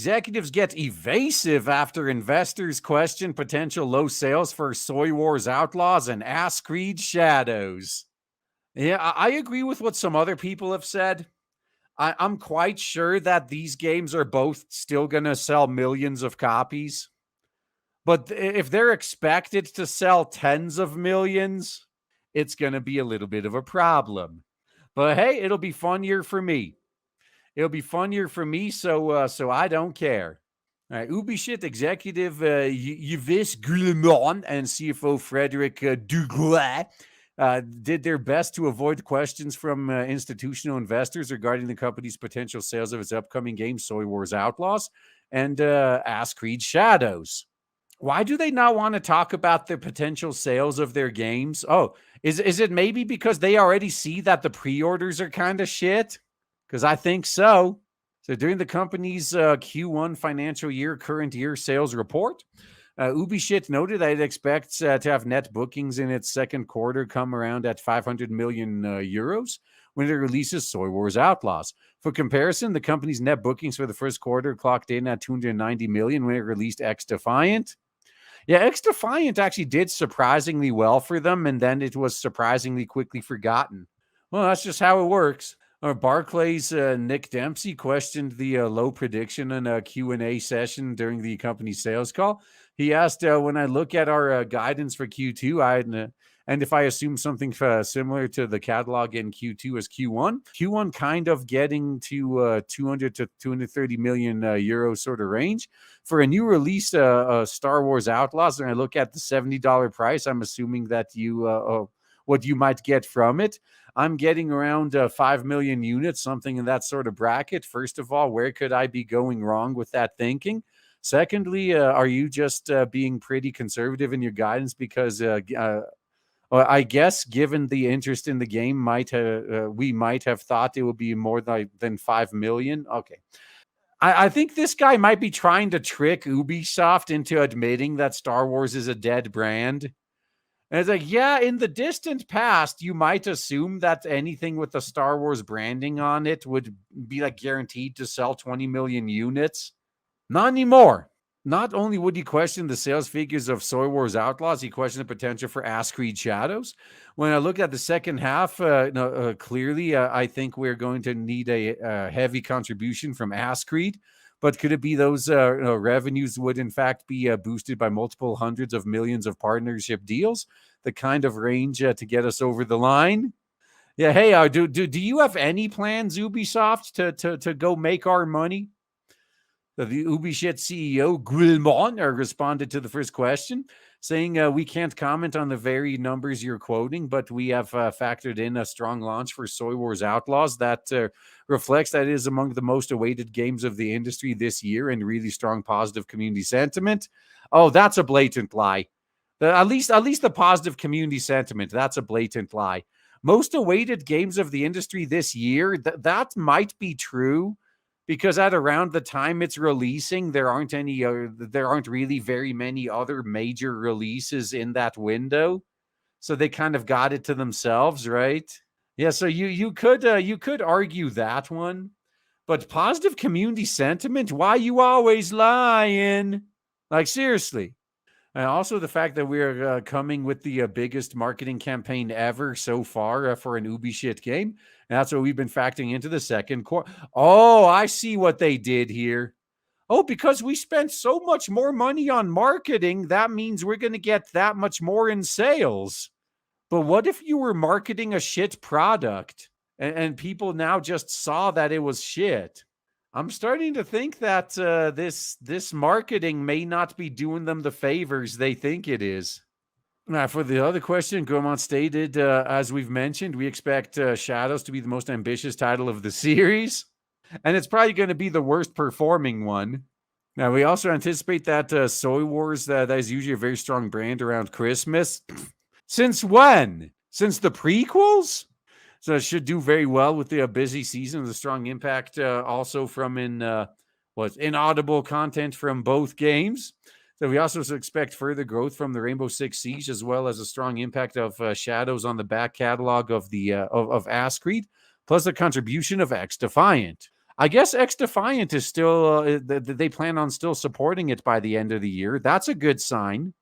executives get evasive after investors question potential low sales for Soy Wars Outlaws and Ass Creed Shadows. Yeah, I agree with what some other people have said. I'm quite sure that these games are both still going to sell millions of copies. But if they're expected to sell tens of millions, it's going to be a little bit of a problem. But hey, it'll be fun year for me. It'll be fun year for me, so I don't care. All right, Ubisoft executive Yves Guillemot and CFO Frederick Douglas did their best to avoid questions from institutional investors regarding the company's potential sales of its upcoming game, Soy Wars Outlaws, and Ass Creed Shadows. Why do they not want to talk about the potential sales of their games? Oh, is it maybe because they already see that the pre-orders are kind of shit? Because I think so. So during the company's Q1 financial year, current year sales report, Ubisoft noted that it expects to have net bookings in its second quarter come around at 500 million euros when it releases Soy Wars Outlaws. For comparison, the company's net bookings for the first quarter clocked in at 290 million when it released X Defiant. Yeah, X Defiant actually did surprisingly well for them, and then it was surprisingly quickly forgotten. Well, that's just how it works. Barclays' Nick Dempsey questioned the low prediction in a Q&A session during the company's sales call. He asked, when I look at our guidance for Q2, and if I assume something similar to the catalog in Q2 as Q1 kind of getting to 200 to 230 million euro sort of range. For a new release, Star Wars Outlaws, and I look at the $70 price, I'm assuming that what you might get from it. I'm getting around 5 million units, something in that sort of bracket. First of all, where could I be going wrong with that thinking? Secondly, are you just being pretty conservative in your guidance? Because I guess given the interest in the game, we might have thought it would be more than 5 million. Okay. I think this guy might be trying to trick Ubisoft into admitting that Star Wars is a dead brand. And it's like, yeah, in the distant past, you might assume that anything with the Star Wars branding on it would be like guaranteed to sell 20 million units. Not anymore. Not only would he question the sales figures of Soy Wars Outlaws, he questioned the potential for Ass Creed Shadows. When I look at the second half, clearly, I think we're going to need a heavy contribution from Ass Creed. But could it be those revenues would, in fact, be boosted by multiple hundreds of millions of partnership deals? The kind of range to get us over the line? Yeah, hey, do you have any plans, Ubisoft, to go make our money? The Ubisoft CEO, Guillemot, responded to the first question, saying, we can't comment on the very numbers you're quoting, but we have factored in a strong launch for Soy Wars Outlaws that reflects that it is among the most awaited games of the industry this year and really strong positive community sentiment. Oh, that's a blatant lie. At least the positive community sentiment, that's a blatant lie. Most awaited games of the industry this year, that might be true. Because at around the time it's releasing, there aren't really very many other major releases in that window, so they kind of got it to themselves, right? Yeah, so you could argue that one, but positive community sentiment. Why you always lying? Like seriously. And also the fact that we're coming with the biggest marketing campaign ever so far for an Ubisoft game. And that's what we've been factoring into the second quarter. Oh, I see what they did here. Oh, because we spent so much more money on marketing, that means we're going to get that much more in sales. But what if you were marketing a shit product and people now just saw that it was shit? I'm starting to think that this marketing may not be doing them the favors they think it is. Now, for the other question, Guillemot stated, as we've mentioned, we expect Shadows to be the most ambitious title of the series, and it's probably going to be the worst performing one. Now, we also anticipate that Soy Wars, that is usually a very strong brand around Christmas. Since when? Since the prequels? So it should do very well with the busy season, the strong impact also from inaudible content from both games. So we also expect further growth from the Rainbow Six Siege, as well as a strong impact of Shadows on the back catalog of the of Ass Creed, plus the contribution of X Defiant. I guess X Defiant is still, they plan on still supporting it by the end of the year. That's a good sign.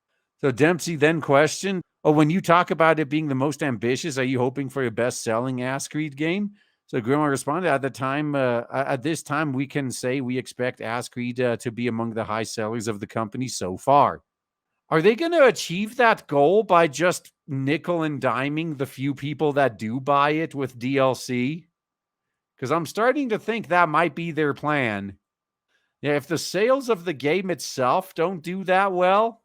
So Dempsey then questioned, "Oh, when you talk about it being the most ambitious, are you hoping for a best-selling Ass Creed game?" So Guillemot responded, at this time, we can say we expect Ass Creed to be among the high sellers of the company so far. Are they going to achieve that goal by just nickel and diming the few people that do buy it with DLC? Because I'm starting to think that might be their plan. Yeah, if the sales of the game itself don't do that well,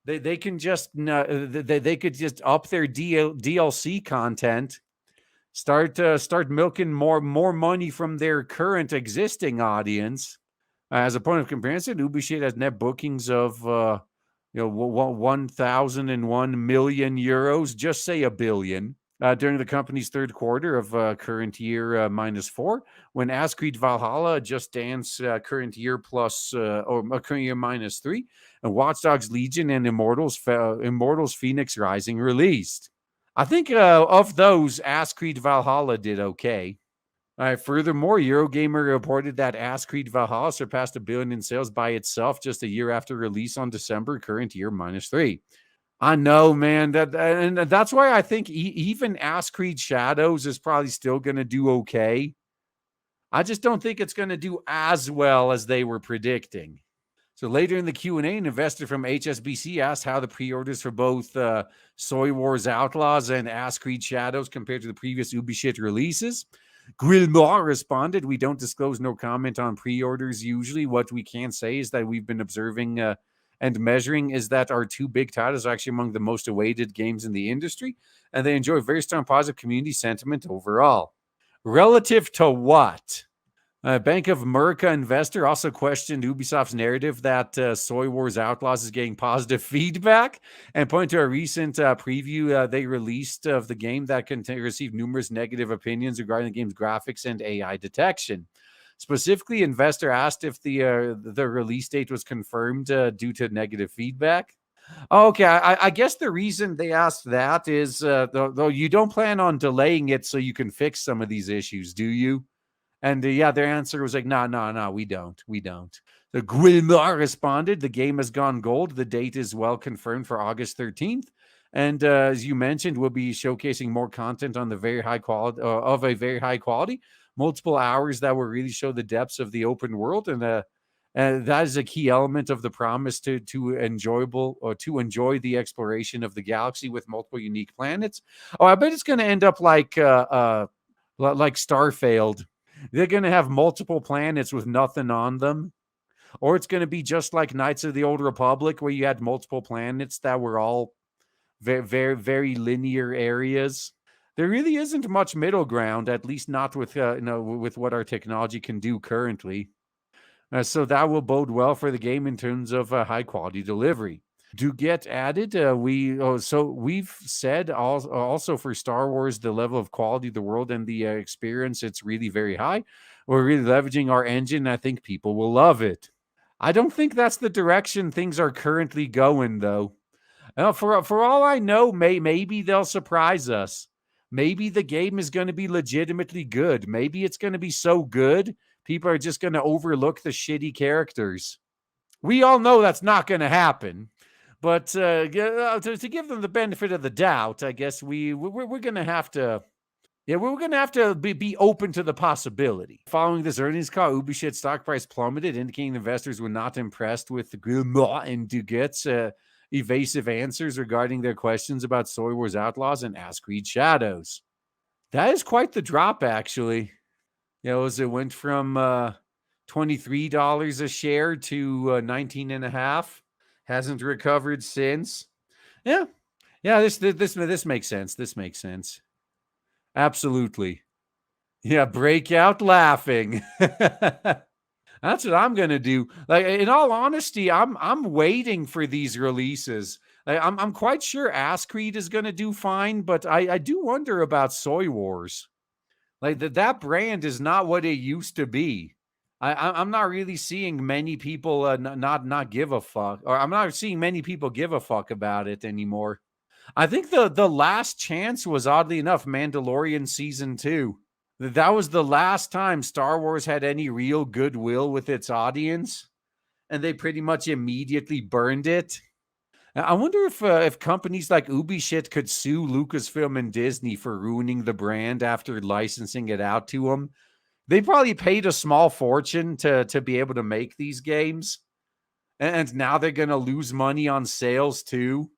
they can just they could just up their DLC content, start milking more money from their current existing audience. As a point of comparison, Ubisoft has net bookings of 1,001 million euros. Just say a billion. During the company's third quarter of current year -4, when Ass Creed Valhalla, Just Dance current year plus or current year -3, and Watch Dogs Legion and Immortals Phoenix Rising released. I think of those, Ass Creed Valhalla did okay. Furthermore, Eurogamer reported that Ass Creed Valhalla surpassed a billion in sales by itself just a year after release on December current year -3. I know, man. And that's why I think even Ass Creed Shadows is probably still going to do okay. I just don't think it's going to do as well as they were predicting. So later in the Q&A, an investor from HSBC asked how the pre-orders for both Soy Wars Outlaws and Ass Creed Shadows compared to the previous Ubisoft releases. Guillemot responded, "We don't disclose no comment on pre-orders usually. What we can say is that we've been observing and measuring is that our two big titles are actually among the most awaited games in the industry, and they enjoy very strong positive community sentiment overall." Relative to what? Bank of America investor also questioned Ubisoft's narrative that Soy Wars Outlaws is getting positive feedback and pointed to a recent preview they released of the game that received numerous negative opinions regarding the game's graphics and AI detection. Specifically, investor asked if the release date was confirmed due to negative feedback. Okay, I guess the reason they asked that is though you don't plan on delaying it so you can fix some of these issues, do you? And yeah, their answer was like, no, we don't. So Guillemot responded, "The game has gone gold. The date is well confirmed for August 13th. And as you mentioned, we'll be showcasing more content on the very high quality of a very high quality, multiple hours that will really show the depths of the open world. And that is a key element of the promise to enjoy the exploration of the galaxy with multiple unique planets. Oh, I bet it's going to end up like Starfield. They're going to have multiple planets with nothing on them. Or it's going to be just like Knights of the Old Republic, where you had multiple planets that were all very, very, very linear areas. There really isn't much middle ground, at least not with with what our technology can do currently. So that will bode well for the game in terms of high quality delivery. Do get added. We've said also for Star Wars, the level of quality of the world and the experience, it's really very high. We're really leveraging our engine. I think people will love it. I don't think that's the direction things are currently going, though. For all I know, maybe they'll surprise us. Maybe the game is going to be legitimately good. Maybe it's going to be so good, people are just going to overlook the shitty characters. We all know that's not going to happen. But to give them the benefit of the doubt, I guess we're going to have to. Yeah, we're going to have to be open to the possibility. Following this earnings call, Ubisoft stock price plummeted, indicating investors were not impressed with the Guillemot and Duguet's evasive answers regarding their questions about Soy Wars Outlaws and Ass Creed Shadows. That is quite the drop, actually. As it went from $23 a share to $19.50. Hasn't recovered since. Yeah. This makes sense. This makes sense. Absolutely. Yeah, break out laughing. That's what I'm gonna do. Like, in all honesty, I'm waiting for these releases. I'm quite sure Ass Creed is gonna do fine, but I do wonder about Soy Wars. Like that brand is not what it used to be. I'm not really seeing many people not give a fuck, or I'm not seeing many people give a fuck about it anymore. I think the last chance was, oddly enough, Mandalorian season 2. That was the last time Star Wars had any real goodwill with its audience, and they pretty much immediately burned it. I wonder if companies like Ubisoft could sue Lucasfilm and Disney for ruining the brand after licensing it out to them. They probably paid a small fortune to be able to make these games, and now they're gonna lose money on sales too.